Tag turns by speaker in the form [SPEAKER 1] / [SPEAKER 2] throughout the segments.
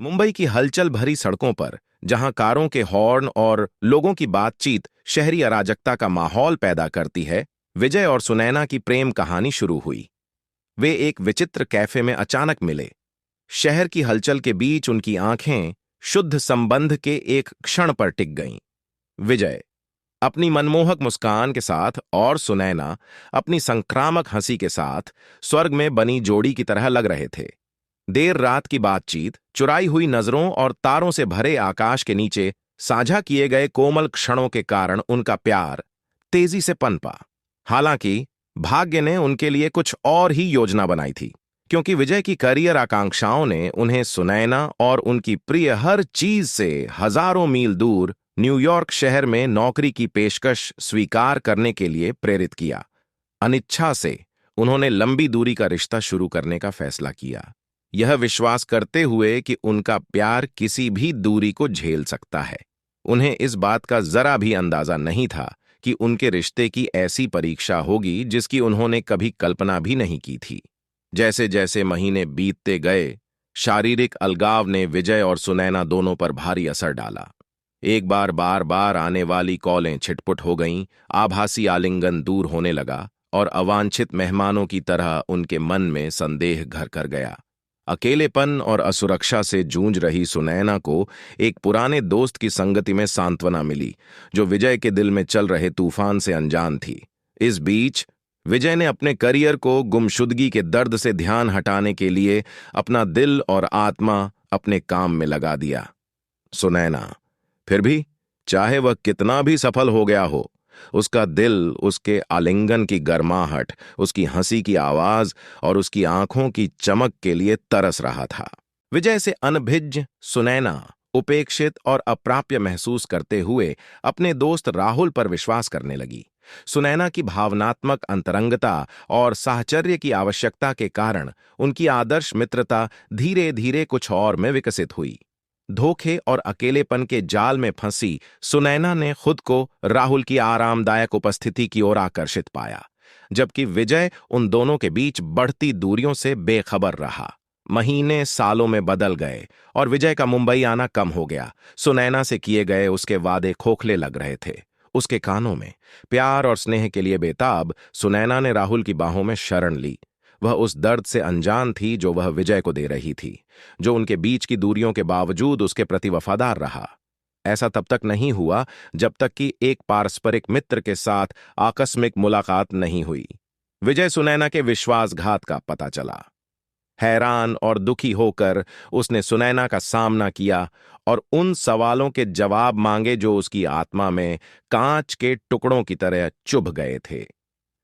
[SPEAKER 1] मुंबई की हलचल भरी सड़कों पर, जहां कारों के हॉर्न और लोगों की बातचीत शहरी अराजकता का माहौल पैदा करती है, विजय और सुनैना की प्रेम कहानी शुरू हुई। वे एक विचित्र कैफे में अचानक मिले। शहर की हलचल के बीच उनकी आंखें शुद्ध संबंध के एक क्षण पर टिक गईं। विजय अपनी मनमोहक मुस्कान के साथ और सुनैना अपनी संक्रामक हंसी के साथ स्वर्ग में बनी जोड़ी की तरह लग रहे थे। देर रात की बातचीत, चुराई हुई नजरों और तारों से भरे आकाश के नीचे साझा किए गए कोमल क्षणों के कारण उनका प्यार तेजी से पनपा। हालांकि भाग्य ने उनके लिए कुछ और ही योजना बनाई थी, क्योंकि विजय की करियर आकांक्षाओं ने उन्हें सुनैना और उनकी प्रिय हर चीज से हजारों मील दूर न्यूयॉर्क शहर में नौकरी की पेशकश स्वीकार करने के लिए प्रेरित किया। अनिच्छा से उन्होंने लंबी दूरी का रिश्ता शुरू करने का फैसला किया, यह विश्वास करते हुए कि उनका प्यार किसी भी दूरी को झेल सकता है। उन्हें इस बात का जरा भी अंदाजा नहीं था कि उनके रिश्ते की ऐसी परीक्षा होगी जिसकी उन्होंने कभी कल्पना भी नहीं की थी। जैसे जैसे महीने बीतते गए, शारीरिक अलगाव ने विजय और सुनैना दोनों पर भारी असर डाला। एक बार बार बार आने वाली कॉलें छिटपुट हो गईं, आभासी आलिंगन दूर होने लगा और अवांछित मेहमानों की तरह उनके मन में संदेह घर कर गया। अकेलेपन और असुरक्षा से जूझ रही सुनैना को एक पुराने दोस्त की संगति में सांत्वना मिली, जो विजय के दिल में चल रहे तूफान से अनजान थी। इस बीच विजय ने अपने करियर को गुमशुदगी के दर्द से ध्यान हटाने के लिए अपना दिल और आत्मा अपने काम में लगा दिया। सुनैना फिर भी, चाहे वह कितना भी सफल हो गया हो, उसका दिल उसके आलिंगन की गर्माहट, उसकी हंसी की आवाज और उसकी आंखों की चमक के लिए तरस रहा था। विजय से अनभिज्ञ सुनैना उपेक्षित और अप्राप्य महसूस करते हुए अपने दोस्त राहुल पर विश्वास करने लगी। सुनैना की भावनात्मक अंतरंगता और साहचर्य की आवश्यकता के कारण उनकी आदर्श मित्रता धीरे धीरे कुछ और में विकसित हुई। धोखे और अकेलेपन के जाल में फंसी सुनैना ने खुद को राहुल की आरामदायक उपस्थिति की ओर आकर्षित पाया, जबकि विजय उन दोनों के बीच बढ़ती दूरियों से बेखबर रहा। महीने सालों में बदल गए और विजय का मुंबई आना कम हो गया। सुनैना से किए गए उसके वादे खोखले लग रहे थे। उसके कानों में प्यार और स्नेह के लिए बेताब सुनैना ने राहुल की बाहों में शरण ली। वह उस दर्द से अनजान थी जो वह विजय को दे रही थी, जो उनके बीच की दूरियों के बावजूद उसके प्रति वफादार रहा। ऐसा तब तक नहीं हुआ जब तक कि एक पारस्परिक मित्र के साथ आकस्मिक मुलाकात नहीं हुई। विजय सुनैना के विश्वासघात का पता चला। हैरान और दुखी होकर उसने सुनैना का सामना किया और उन सवालों के जवाब मांगे जो उसकी आत्मा में कांच के टुकड़ों की तरह चुभ गए थे।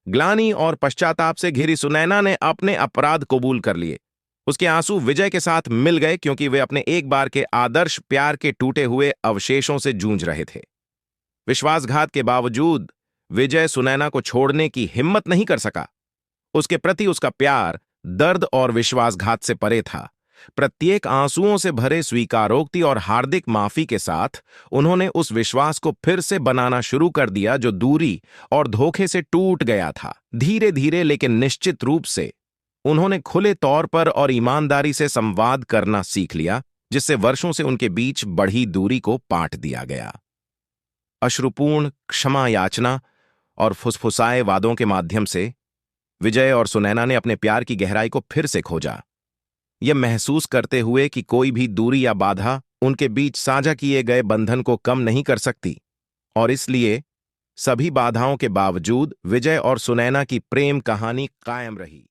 [SPEAKER 1] ग्लानि और पश्चाताप से घिरी सुनैना ने अपने अपराध कबूल कर लिए। उसके आंसू विजय के साथ मिल गए, क्योंकि वे अपने एक बार के आदर्श प्यार के टूटे हुए अवशेषों से जूझ रहे थे। विश्वासघात के बावजूद विजय सुनैना को छोड़ने की हिम्मत नहीं कर सका। उसके प्रति उसका प्यार दर्द और विश्वासघात से परे था। प्रत्येक आंसुओं से भरे स्वीकारोक्ति और हार्दिक माफी के साथ उन्होंने उस विश्वास को फिर से बनाना शुरू कर दिया जो दूरी और धोखे से टूट गया था। धीरे धीरे लेकिन निश्चित रूप से उन्होंने खुले तौर पर और ईमानदारी से संवाद करना सीख लिया, जिससे वर्षों से उनके बीच बढ़ी दूरी को पाट दिया गया। अश्रुपूर्ण क्षमा याचना और फुसफुसाए वादों के माध्यम से विजय और सुनैना ने अपने प्यार की गहराई को फिर से खोजा, यह महसूस करते हुए कि कोई भी दूरी या बाधा उनके बीच साझा किए गए बंधन को कम नहीं कर सकती। और इसलिए सभी बाधाओं के बावजूद विजय और सुनैना की प्रेम कहानी कायम रही।